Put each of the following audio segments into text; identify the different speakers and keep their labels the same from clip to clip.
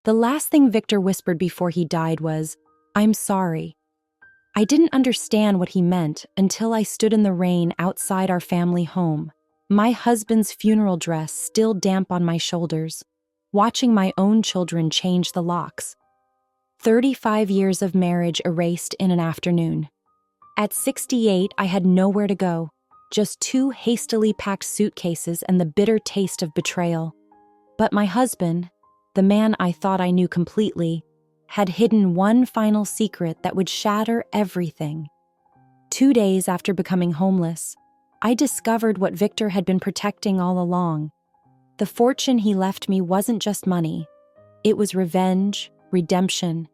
Speaker 1: The last thing Victor whispered before he died was, "I'm sorry." I didn't understand what he meant until I stood in the rain outside our family home, my husband's funeral dress still damp on my shoulders, watching my own children change the locks. 35 years of marriage erased in an afternoon. At 68, I had nowhere to go, just 2 hastily packed suitcases and the bitter taste of betrayal. But my husband, the man I thought I knew completely, had hidden one final secret that would shatter everything. 2 days after becoming homeless, I discovered what Victor had been protecting all along. The fortune he left me wasn't just money. It was revenge, redemption,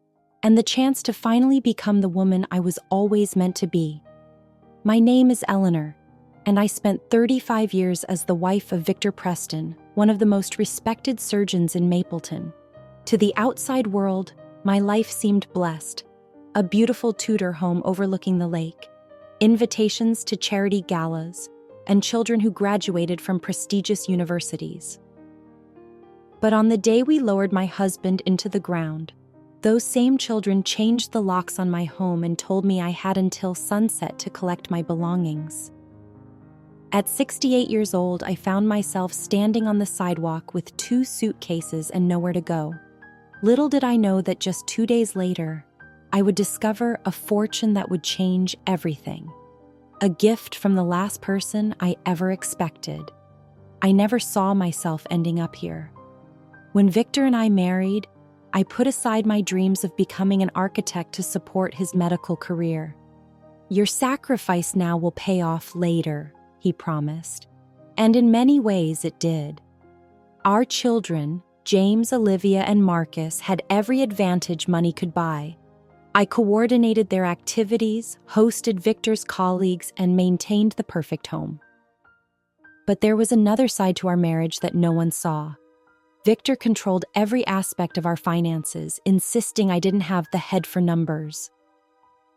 Speaker 1: and the chance to finally become the woman I was always meant to be. My name is Eleanor, and I spent 35 years as the wife of Victor Preston, one of the most respected surgeons in Mapleton. To the outside world, my life seemed blessed. A beautiful Tudor home overlooking the lake, invitations to charity galas, and children who graduated from prestigious universities. But on the day we lowered my husband into the ground, those same children changed the locks on my home and told me I had until sunset to collect my belongings. At 68 years old, I found myself standing on the sidewalk with 2 suitcases and nowhere to go. Little did I know that just 2 days later, I would discover a fortune that would change everything. A gift from the last person I ever expected. I never saw myself ending up here. When Victor and I married, I put aside my dreams of becoming an architect to support his medical career. "Your sacrifice now will pay off later," he promised. And in many ways it did. Our children, James, Olivia, and Marcus, had every advantage money could buy. I coordinated their activities, hosted Victor's colleagues, and maintained the perfect home. But there was another side to our marriage that no one saw. Victor controlled every aspect of our finances, insisting I didn't have the head for numbers.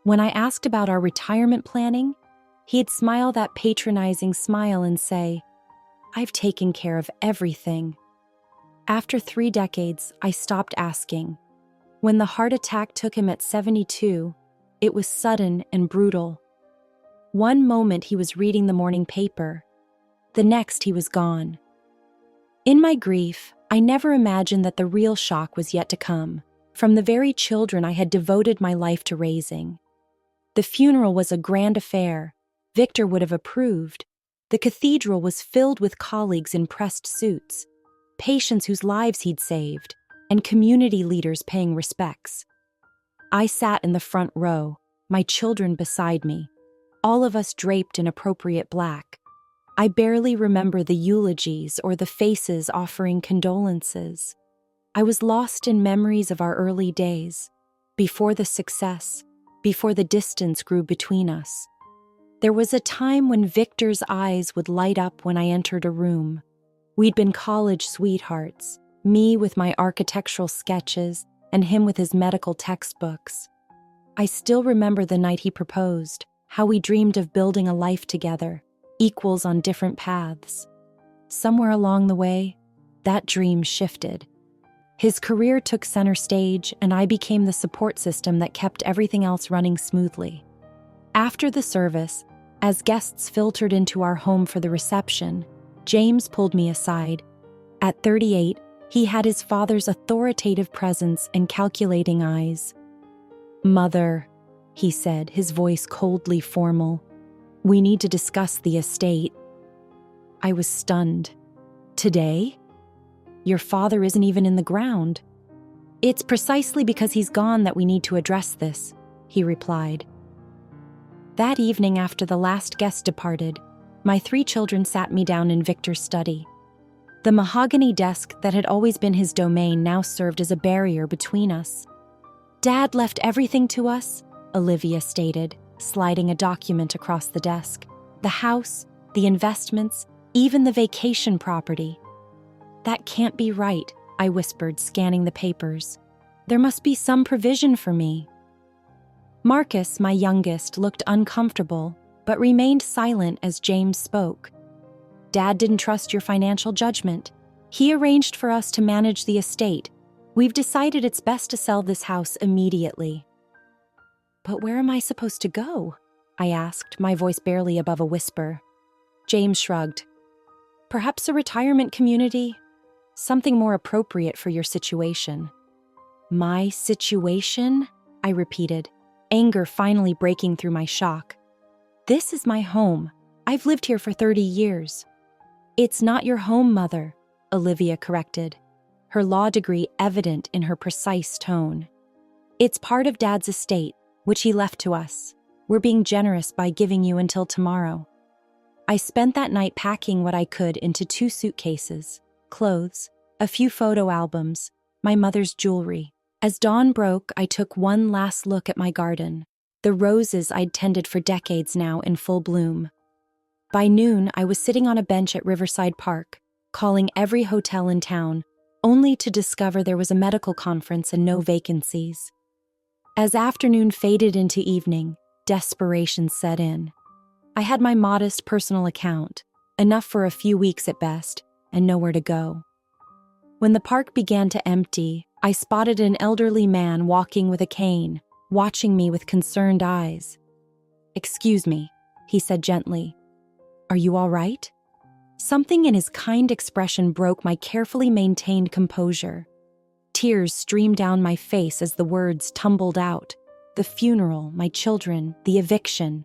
Speaker 1: When I asked about our retirement planning, he'd smile that patronizing smile and say, "I've taken care of everything." After 3 decades, I stopped asking. When the heart attack took him at 72, it was sudden and brutal. One moment he was reading the morning paper, the next he was gone. In my grief, I never imagined that the real shock was yet to come, from the very children I had devoted my life to raising. The funeral was a grand affair. Victor would have approved. The cathedral was filled with colleagues in pressed suits, patients whose lives he'd saved, and community leaders paying respects. I sat in the front row, my children beside me, all of us draped in appropriate black. I barely remember the eulogies or the faces offering condolences. I was lost in memories of our early days, before the success, before the distance grew between us. There was a time when Victor's eyes would light up when I entered a room. We'd been college sweethearts, me with my architectural sketches and him with his medical textbooks. I still remember the night he proposed, how we dreamed of building a life together, equals on different paths. Somewhere along the way, that dream shifted. His career took center stage, and I became the support system that kept everything else running smoothly. After the service, as guests filtered into our home for the reception, James pulled me aside. At 38, he had his father's authoritative presence and calculating eyes. "Mother," he said, his voice coldly formal, "we need to discuss the estate." I was stunned. "Today? Your father isn't even in the ground." "It's precisely because he's gone that we need to address this," he replied. That evening, after the last guest departed, my 3 children sat me down in Victor's study. The mahogany desk that had always been his domain now served as a barrier between us. "Dad left everything to us," Olivia stated, sliding a document across the desk. "The house, the investments, even the vacation property." "That can't be right," I whispered, scanning the papers. "There must be some provision for me." Marcus, my youngest, looked uncomfortable, but remained silent as James spoke. "Dad didn't trust your financial judgment. He arranged for us to manage the estate. We've decided it's best to sell this house immediately." "But where am I supposed to go?" I asked, my voice barely above a whisper. James shrugged. "Perhaps a retirement community? Something more appropriate for your situation." "My situation?" I repeated, anger finally breaking through my shock. "This is my home. I've lived here for 30 years. "It's not your home, Mother," Olivia corrected, her law degree evident in her precise tone. "It's part of Dad's estate, which he left to us. We're being generous by giving you until tomorrow." I spent that night packing what I could into 2 suitcases, clothes, a few photo albums, my mother's jewelry. As dawn broke, I took one last look at my garden, the roses I'd tended for decades now in full bloom. By noon, I was sitting on a bench at Riverside Park, calling every hotel in town, only to discover there was a medical conference and no vacancies. As afternoon faded into evening, desperation set in. I had my modest personal account, enough for a few weeks at best, and nowhere to go. When the park began to empty, I spotted an elderly man walking with a cane, watching me with concerned eyes. "Excuse me," he said gently. "Are you all right?" Something in his kind expression broke my carefully maintained composure. Tears streamed down my face as the words tumbled out. The funeral, my children, the eviction.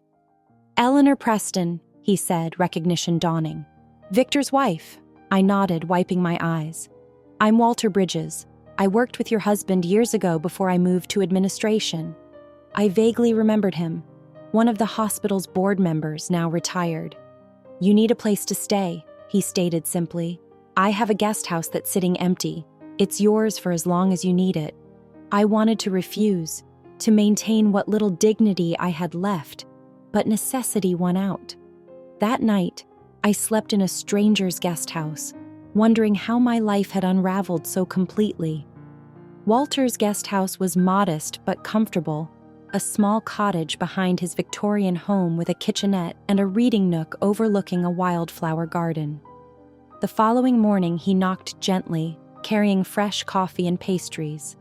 Speaker 1: "Eleanor Preston," he said, recognition dawning. "Victor's wife." I nodded, wiping my eyes. "I'm Walter Bridges. I worked with your husband years ago before I moved to administration." I vaguely remembered him, one of the hospital's board members, now retired. "You need a place to stay," he stated simply. "I have a guest house that's sitting empty. It's yours for as long as you need it." I wanted to refuse, to maintain what little dignity I had left, but necessity won out. That night, I slept in a stranger's guest house, wondering how my life had unraveled so completely. Walter's guest house was modest but comfortable, a small cottage behind his Victorian home with a kitchenette and a reading nook overlooking a wildflower garden. The following morning, he knocked gently, carrying fresh coffee and pastries.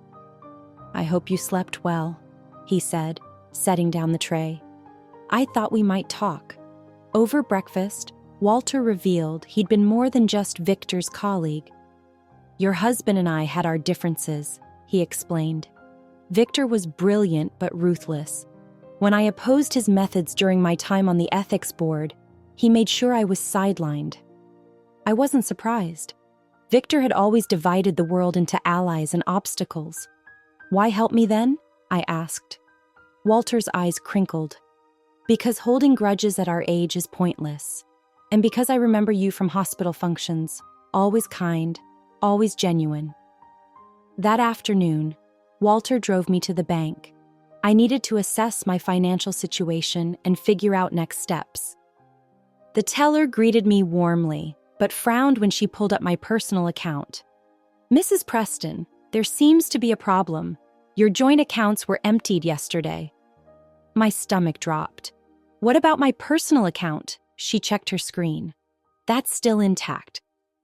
Speaker 1: "I hope you slept well," he said, setting down the tray. I thought we might talk. Over breakfast, Walter revealed he'd been more than just Victor's colleague. "Your husband and I had our differences," he explained. "Victor was brilliant but ruthless. When I opposed his methods during my time on the ethics board, he made sure I was sidelined." I wasn't surprised. Victor had always divided the world into allies and obstacles. "Why help me then?" I asked. Walter's eyes crinkled. "Because holding grudges at our age is pointless. And because I remember you from hospital functions, always kind, always genuine." That afternoon, Walter drove me to the bank. I needed to assess my financial situation and figure out next steps. The teller greeted me warmly, but frowned when she pulled up my personal account. "Mrs. Preston, there seems to be a problem. Your joint accounts were emptied yesterday." My stomach dropped. "What about my personal account?" She checked her screen. "That's still intact.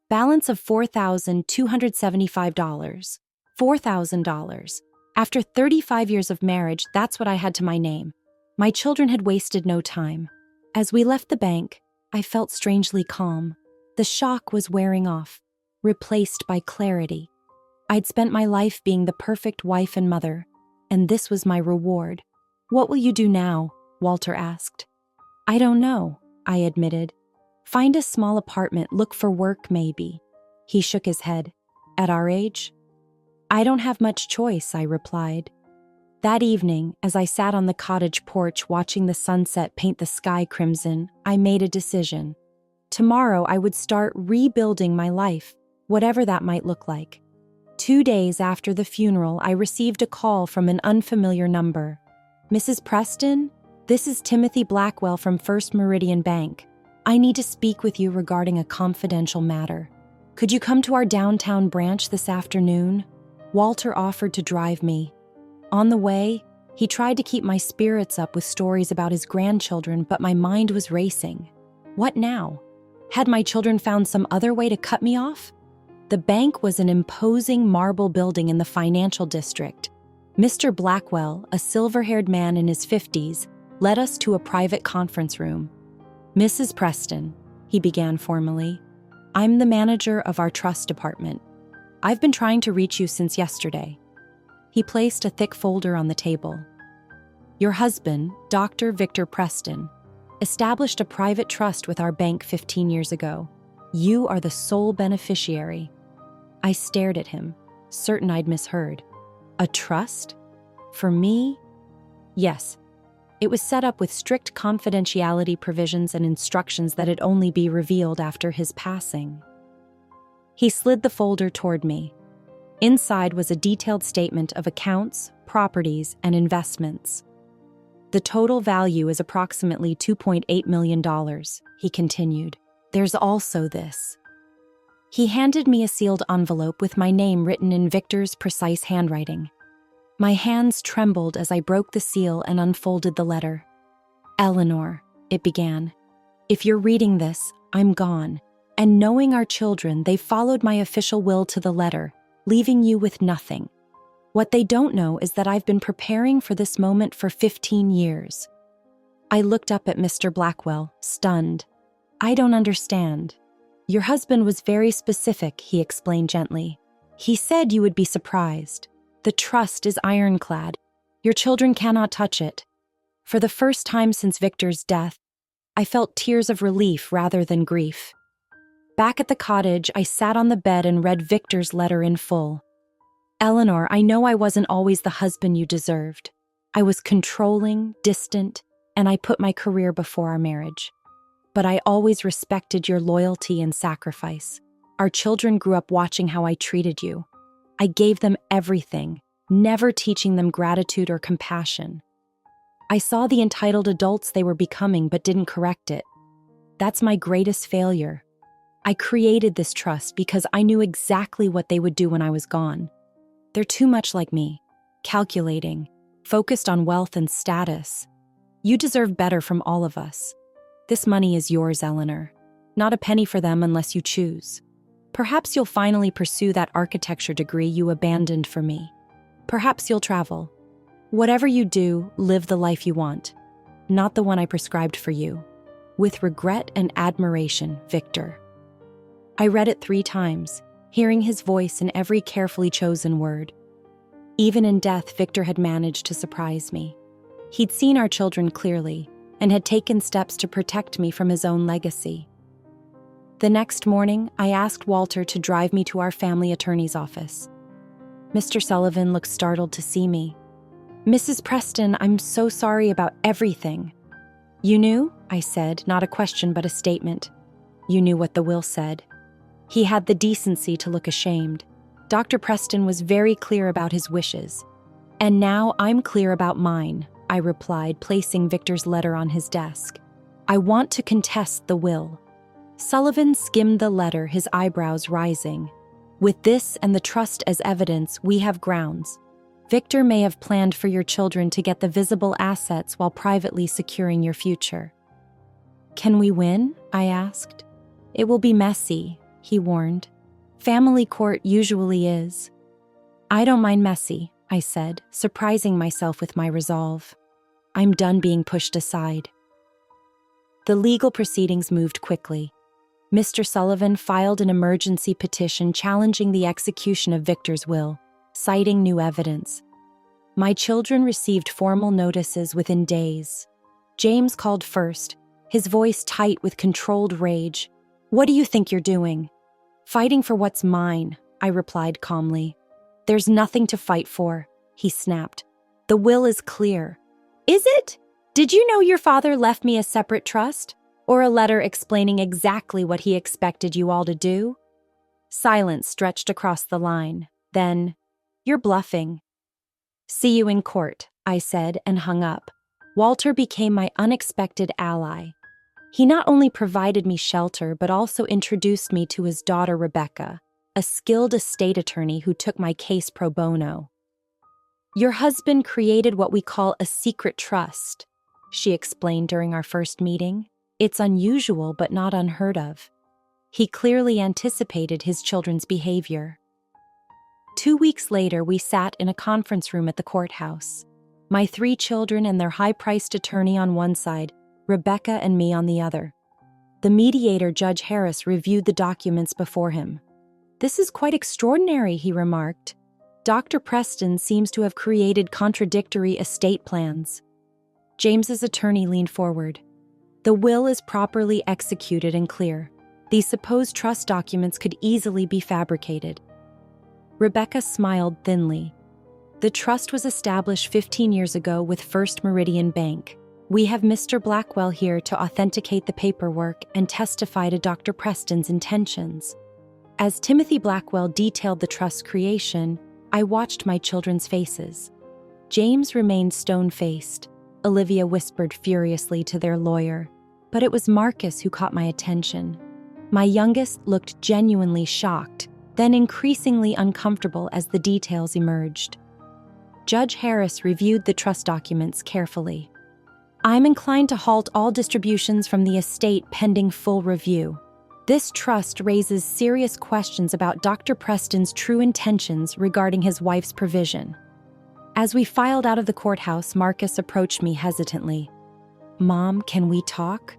Speaker 1: Balance of $4,275. $4,000. After 35 years of marriage, that's what I had to my name. My children had wasted no time." As we left the bank, I felt strangely calm. The shock was wearing off, replaced by clarity. I'd spent my life being the perfect wife and mother, and this was my reward. "What will you do now?" Walter asked. "I don't know," I admitted. "Find a small apartment, look for work maybe." He shook his head. "At our age?" "I don't have much choice," I replied. That evening, as I sat on the cottage porch watching the sunset paint the sky crimson, I made a decision. Tomorrow I would start rebuilding my life, whatever that might look like. 2 days after the funeral, I received a call from an unfamiliar number. "Mrs. Preston, this is Timothy Blackwell from First Meridian Bank. I need to speak with you regarding a confidential matter. Could you come to our downtown branch this afternoon?" Walter offered to drive me. On the way, he tried to keep my spirits up with stories about his grandchildren, but my mind was racing. What now? Had my children found some other way to cut me off? The bank was an imposing marble building in the financial district. Mr. Blackwell, a silver-haired man in his 50s, led us to a private conference room. "Mrs. Preston," he began formally, "I'm the manager of our trust department. I've been trying to reach you since yesterday." He placed a thick folder on the table. "Your husband, Dr. Victor Preston, established a private trust with our bank 15 years ago. You are the sole beneficiary." I stared at him, certain I'd misheard. "A trust? For me?" "Yes. It was set up with strict confidentiality provisions and instructions that it only be revealed after his passing." He slid the folder toward me. Inside was a detailed statement of accounts, properties, and investments. "The total value is approximately $2.8 million, he continued. "There's also this." He handed me a sealed envelope with my name written in Victor's precise handwriting. My hands trembled as I broke the seal and unfolded the letter. "Eleanor," it began, "if you're reading this, I'm gone. And knowing our children, they followed my official will to the letter, leaving you with nothing. What they don't know is that I've been preparing for this moment for 15 years. I looked up at Mr. Blackwell, stunned. "I don't understand." "Your husband was very specific," he explained gently. "He said you would be surprised. The trust is ironclad. Your children cannot touch it." For the first time since Victor's death, I felt tears of relief rather than grief. Back at the cottage, I sat on the bed and read Victor's letter in full. "Eleanor, I know I wasn't always the husband you deserved. I was controlling, distant, and I put my career before our marriage. But I always respected your loyalty and sacrifice. Our children grew up watching how I treated you. I gave them everything, never teaching them gratitude or compassion. I saw the entitled adults they were becoming but didn't correct it. That's my greatest failure. I created this trust because I knew exactly what they would do when I was gone. They're too much like me, calculating, focused on wealth and status. You deserve better from all of us. This money is yours, Eleanor. Not a penny for them unless you choose. Perhaps you'll finally pursue that architecture degree you abandoned for me. Perhaps you'll travel. Whatever you do, live the life you want, not the one I prescribed for you. With regret and admiration, Victor." I read it 3 times, hearing his voice in every carefully chosen word. Even in death, Victor had managed to surprise me. He'd seen our children clearly and had taken steps to protect me from his own legacy. The next morning, I asked Walter to drive me to our family attorney's office. Mr. Sullivan looked startled to see me. "Mrs. Preston, I'm so sorry about everything." "You knew?" I said, not a question but a statement. "You knew what the will said." He had the decency to look ashamed. Dr. Preston was very clear about his wishes. "And now I'm clear about mine," I replied, placing Victor's letter on his desk. "I want to contest the will." Sullivan skimmed the letter, his eyebrows rising. "With this and the trust as evidence, we have grounds. Victor may have planned for your children to get the visible assets while privately securing your future." "Can we win?" I asked. "It will be messy," he warned. "Family court usually is." "I don't mind messy," I said, surprising myself with my resolve. I'm done being pushed aside. The legal proceedings moved quickly. Mr. Sullivan filed an emergency petition challenging the execution of Victor's will, citing new evidence. My children received formal notices within days. James called first, his voice tight with controlled rage. "What do you think you're doing?" "Fighting for what's mine," I replied calmly. "There's nothing to fight for," he snapped. "The will is clear." "Is it? Did you know your father left me a separate trust? Or a letter explaining exactly what he expected you all to do?" Silence stretched across the line. Then, "You're bluffing." "See you in court," I said and hung up. Walter became my unexpected ally. He not only provided me shelter but also introduced me to his daughter Rebecca, a skilled estate attorney who took my case pro bono. "Your husband created what we call a secret trust," she explained during our first meeting. "It's unusual but not unheard of." He clearly anticipated his children's behavior. 2 weeks later, we sat in a conference room at the courthouse. My 3 children and their high-priced attorney on one side, Rebecca and me on the other. The mediator, Judge Harris, reviewed the documents before him. "This is quite extraordinary," he remarked. "Dr. Preston seems to have created contradictory estate plans." James's attorney leaned forward. "The will is properly executed and clear. These supposed trust documents could easily be fabricated." Rebecca smiled thinly. "The trust was established 15 years ago with First Meridian Bank. We have Mr. Blackwell here to authenticate the paperwork and testify to Dr. Preston's intentions." As Timothy Blackwell detailed the trust's creation, I watched my children's faces. James remained stone-faced. Olivia whispered furiously to their lawyer, but it was Marcus who caught my attention. My youngest looked genuinely shocked, then increasingly uncomfortable as the details emerged. Judge Harris reviewed the trust documents carefully. "I'm inclined to halt all distributions from the estate pending full review. This trust raises serious questions about Dr. Preston's true intentions regarding his wife's provision." As we filed out of the courthouse, Marcus approached me hesitantly. "Mom, can we talk?"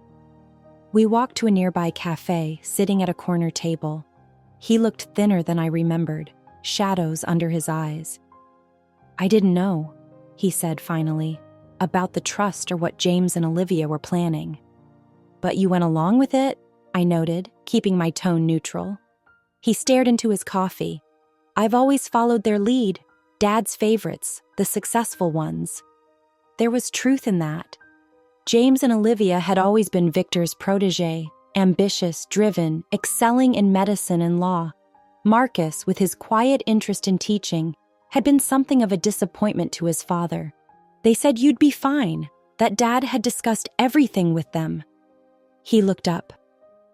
Speaker 1: We walked to a nearby cafe, sitting at a corner table. He looked thinner than I remembered, shadows under his eyes. "I didn't know," he said finally, "about the trust or what James and Olivia were planning." "But you went along with it?" I noted, keeping my tone neutral. He stared into his coffee. "I've always followed their lead, Dad's favorites, the successful ones." There was truth in that. James and Olivia had always been Victor's protégé, ambitious, driven, excelling in medicine and law. Marcus, with his quiet interest in teaching, had been something of a disappointment to his father. "They said you'd be fine, that Dad had discussed everything with them." He looked up.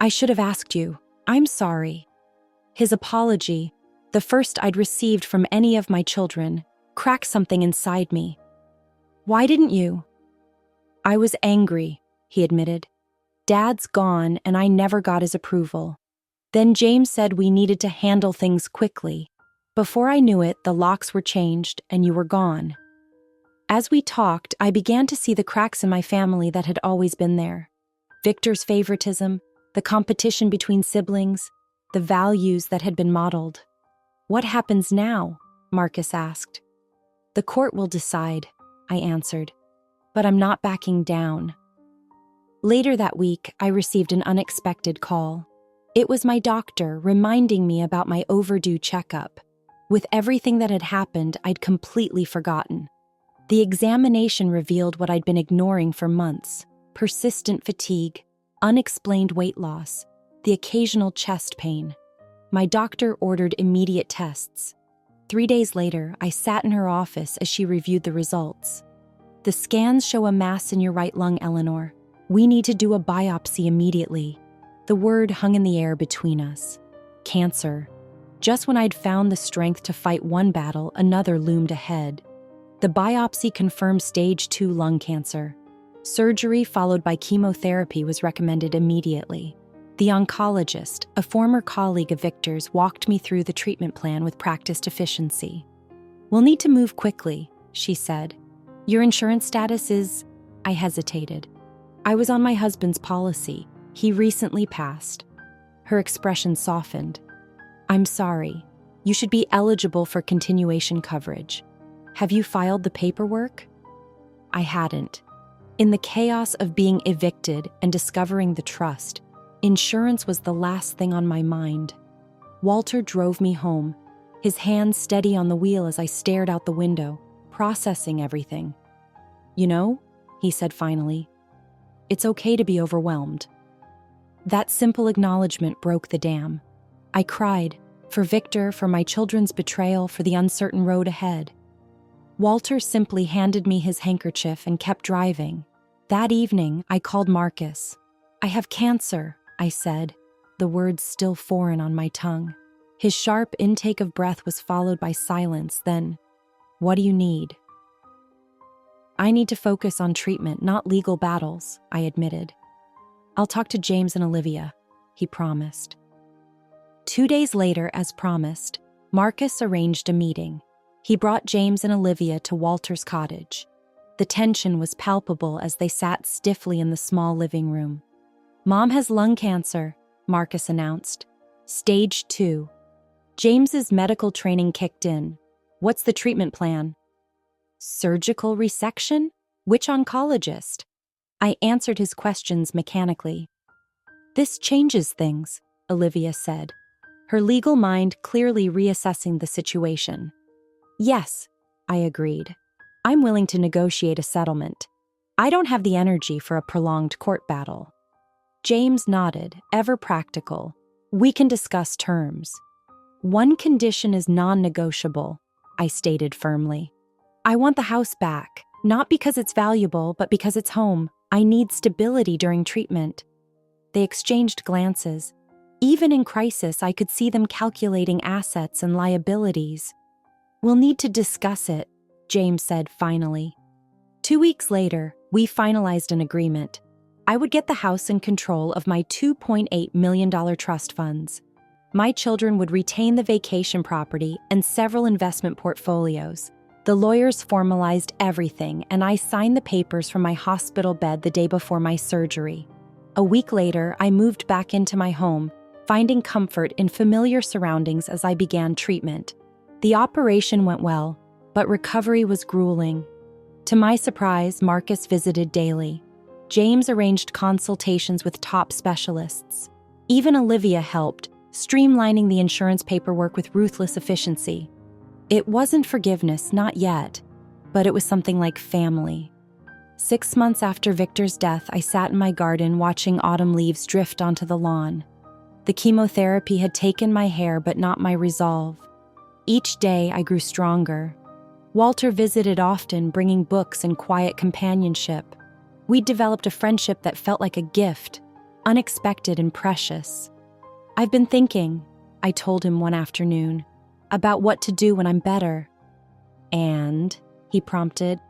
Speaker 1: "I should have asked you. I'm sorry." His apology, the first I'd received from any of my children, cracked something inside me. "Why didn't you?" "I was angry," he admitted. "Dad's gone and I never got his approval. Then James said we needed to handle things quickly. Before I knew it, the locks were changed and you were gone." As we talked, I began to see the cracks in my family that had always been there. Victor's favoritism, the competition between siblings, the values that had been modeled. "What happens now?" Marcus asked. "The court will decide," I answered. "But I'm not backing down." Later that week, I received an unexpected call. It was my doctor reminding me about my overdue checkup. With everything that had happened, I'd completely forgotten. The examination revealed what I'd been ignoring for months: persistent fatigue, unexplained weight loss, the occasional chest pain. My doctor ordered immediate tests. 3 days later, I sat in her office as she reviewed the results. "The scans show a mass in your right lung, Eleanor. We need to do a biopsy immediately." The word hung in the air between us. Cancer. Just when I'd found the strength to fight one battle, another loomed ahead. The biopsy confirmed stage 2 lung cancer. Surgery followed by chemotherapy was recommended immediately. The oncologist, a former colleague of Victor's, walked me through the treatment plan with practiced efficiency. "We'll need to move quickly," she said. "Your insurance status is—" I hesitated. "I was on my husband's policy. He recently passed." Her expression softened. "I'm sorry. You should be eligible for continuation coverage. Have you filed the paperwork?" I hadn't. In the chaos of being evicted and discovering the trust, insurance was the last thing on my mind. Walter drove me home, his hands steady on the wheel as I stared out the window, processing everything. "You know," he said finally, "it's okay to be overwhelmed." That simple acknowledgement broke the dam. I cried, for Victor, for my children's betrayal, for the uncertain road ahead. Walter simply handed me his handkerchief and kept driving. That evening, I called Marcus. "I have cancer," I said, the words still foreign on my tongue. His sharp intake of breath was followed by silence, then, "What do you need?" "I need to focus on treatment, not legal battles," I admitted. "I'll talk to James and Olivia," he promised. 2 days later, as promised, Marcus arranged a meeting. He brought James and Olivia to Walter's cottage. The tension was palpable as they sat stiffly in the small living room. "Mom has lung cancer," Marcus announced. "Stage 2. James's medical training kicked in. What's the treatment plan?" "Surgical resection? Which oncologist?" I answered his questions mechanically. "This changes things," Olivia said, her legal mind clearly reassessing the situation. "Yes," I agreed. "I'm willing to negotiate a settlement. I don't have the energy for a prolonged court battle." James nodded, ever practical. "We can discuss terms." "One condition is non-negotiable," I stated firmly. "I want the house back, not because it's valuable, but because it's home. I need stability during treatment." They exchanged glances. Even in crisis, I could see them calculating assets and liabilities. "We'll need to discuss it," James said finally. 2 weeks later, we finalized an agreement. I would get the house in control of my $2.8 million trust funds. My children would retain the vacation property and several investment portfolios. The lawyers formalized everything, and I signed the papers from my hospital bed the day before my surgery. A week later, I moved back into my home, finding comfort in familiar surroundings as I began treatment. The operation went well, but recovery was grueling. To my surprise, Marcus visited daily. James arranged consultations with top specialists. Even Olivia helped, streamlining the insurance paperwork with ruthless efficiency. It wasn't forgiveness, not yet, but it was something like family. 6 months after Victor's death, I sat in my garden watching autumn leaves drift onto the lawn. The chemotherapy had taken my hair, but not my resolve. Each day, I grew stronger. Walter visited often, bringing books and quiet companionship. We'd developed a friendship that felt like a gift, unexpected and precious. "I've been thinking," I told him one afternoon, "about what to do when I'm better." "And?" he prompted.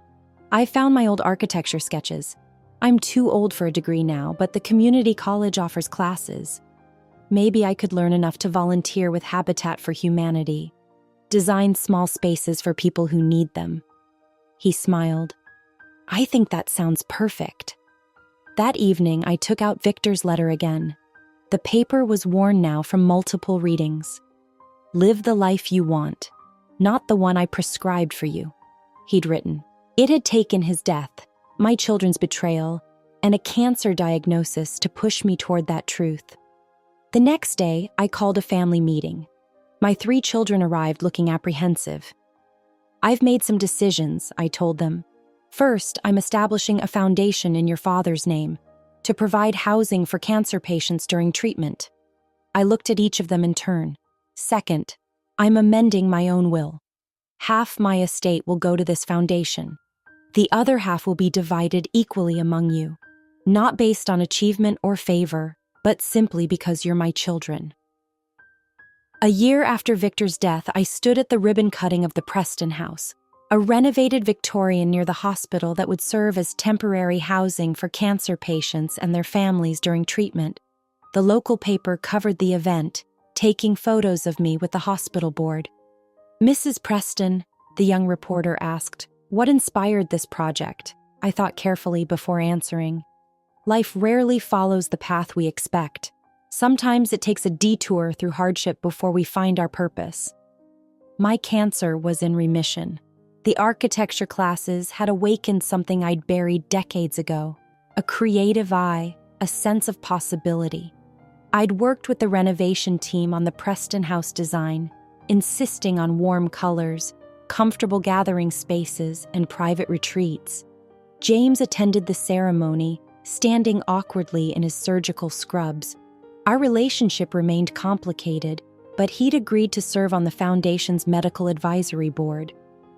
Speaker 1: "I found my old architecture sketches. I'm too old for a degree now, but the community college offers classes. Maybe I could learn enough to volunteer with Habitat for Humanity, design small spaces for people who need them." He smiled. "I think that sounds perfect." That evening, I took out Victor's letter again. The paper was worn now from multiple readings. "Live the life you want, not the one I prescribed for you," he'd written. It had taken his death, my children's betrayal, and a cancer diagnosis to push me toward that truth. The next day, I called a family meeting. My 3 children arrived looking apprehensive. "I've made some decisions," I told them. "First, I'm establishing a foundation in your father's name to provide housing for cancer patients during treatment." I looked at each of them in turn. "Second, I'm amending my own will. Half my estate will go to this foundation. The other half will be divided equally among you, not based on achievement or favor, but simply because you're my children." A year after Victor's death, I stood at the ribbon cutting of the Preston House, a renovated Victorian near the hospital that would serve as temporary housing for cancer patients and their families during treatment. The local paper covered the event, taking photos of me with the hospital board. "Mrs. Preston," the young reporter asked, "what inspired this project?" I thought carefully before answering. Life rarely follows the path we expect. Sometimes it takes a detour through hardship before we find our purpose. My cancer was in remission. The architecture classes had awakened something I'd buried decades ago, a creative eye, a sense of possibility. I'd worked with the renovation team on the Preston House design, insisting on warm colors, comfortable gathering spaces, and private retreats. James attended the ceremony, standing awkwardly in his surgical scrubs. Our relationship remained complicated, but he'd agreed to serve on the foundation's medical advisory board.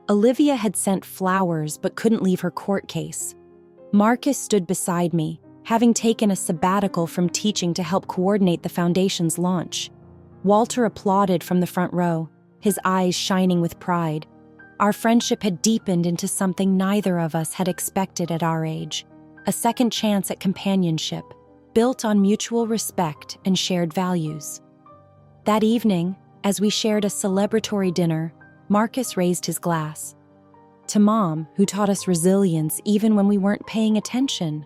Speaker 1: Olivia had sent flowers but couldn't leave her court case. Marcus stood beside me, having taken a sabbatical from teaching to help coordinate the foundation's launch. Walter applauded from the front row, his eyes shining with pride. Our friendship had deepened into something neither of us had expected at our age, a second chance at companionship, built on mutual respect and shared values. That evening, as we shared a celebratory dinner, Marcus raised his glass. To Mom, who taught us resilience even when we weren't paying attention.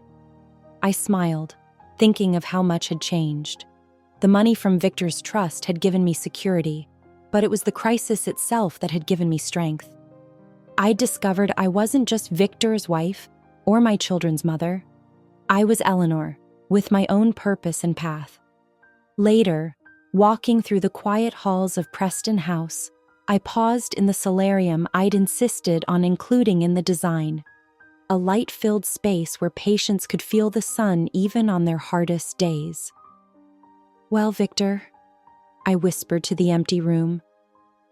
Speaker 1: I smiled, thinking of how much had changed. The money from Victor's trust had given me security, but it was the crisis itself that had given me strength. I discovered I wasn't just Victor's wife or my children's mother. I was Eleanor, with my own purpose and path. Later, walking through the quiet halls of Preston House, I paused in the solarium I'd insisted on including in the design. A light-filled space where patients could feel the sun even on their hardest days. "Well, Victor," I whispered to the empty room,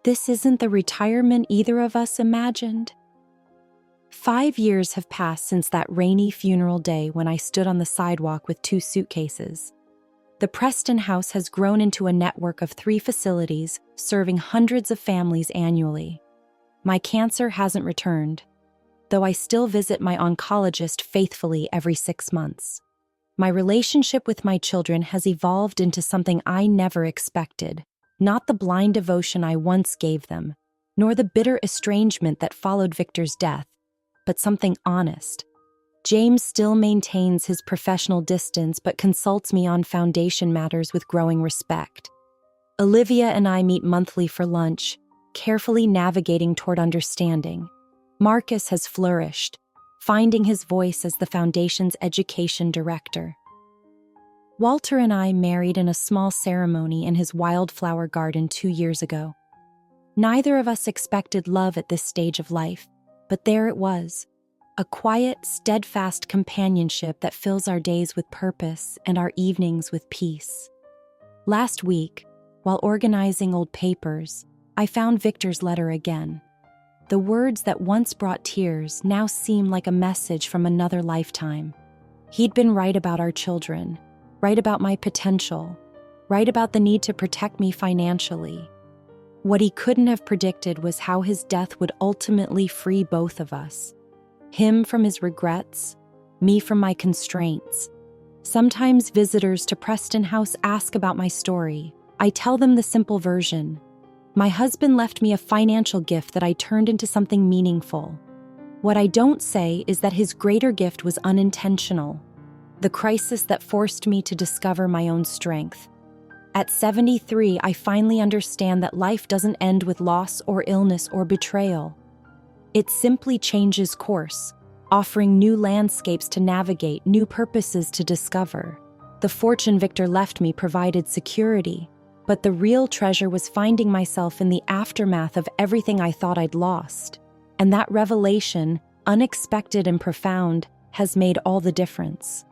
Speaker 1: "this isn't the retirement either of us imagined." 5 years have passed since that rainy funeral day when I stood on the sidewalk with 2 suitcases. The Preston House has grown into a network of 3 facilities, serving hundreds of families annually. My cancer hasn't returned, though I still visit my oncologist faithfully every 6 months. My relationship with my children has evolved into something I never expected, not the blind devotion I once gave them, nor the bitter estrangement that followed Victor's death, but something honest. James still maintains his professional distance but consults me on foundation matters with growing respect. Olivia and I meet monthly for lunch, carefully navigating toward understanding. Marcus has flourished, finding his voice as the foundation's education director. Walter and I married in a small ceremony in his wildflower garden 2 years ago. Neither of us expected love at this stage of life, but there it was. A quiet, steadfast companionship that fills our days with purpose and our evenings with peace. Last week, while organizing old papers, I found Victor's letter again. The words that once brought tears now seem like a message from another lifetime. He'd been right about our children, right about my potential, right about the need to protect me financially. What he couldn't have predicted was how his death would ultimately free both of us. Him from his regrets, me from my constraints. Sometimes visitors to Preston House ask about my story. I tell them the simple version. My husband left me a financial gift that I turned into something meaningful. What I don't say is that his greater gift was unintentional, the crisis that forced me to discover my own strength. At 73, I finally understand that life doesn't end with loss or illness or betrayal. It simply changes course, offering new landscapes to navigate, new purposes to discover. The fortune Victor left me provided security, but the real treasure was finding myself in the aftermath of everything I thought I'd lost. And that revelation, unexpected and profound, has made all the difference.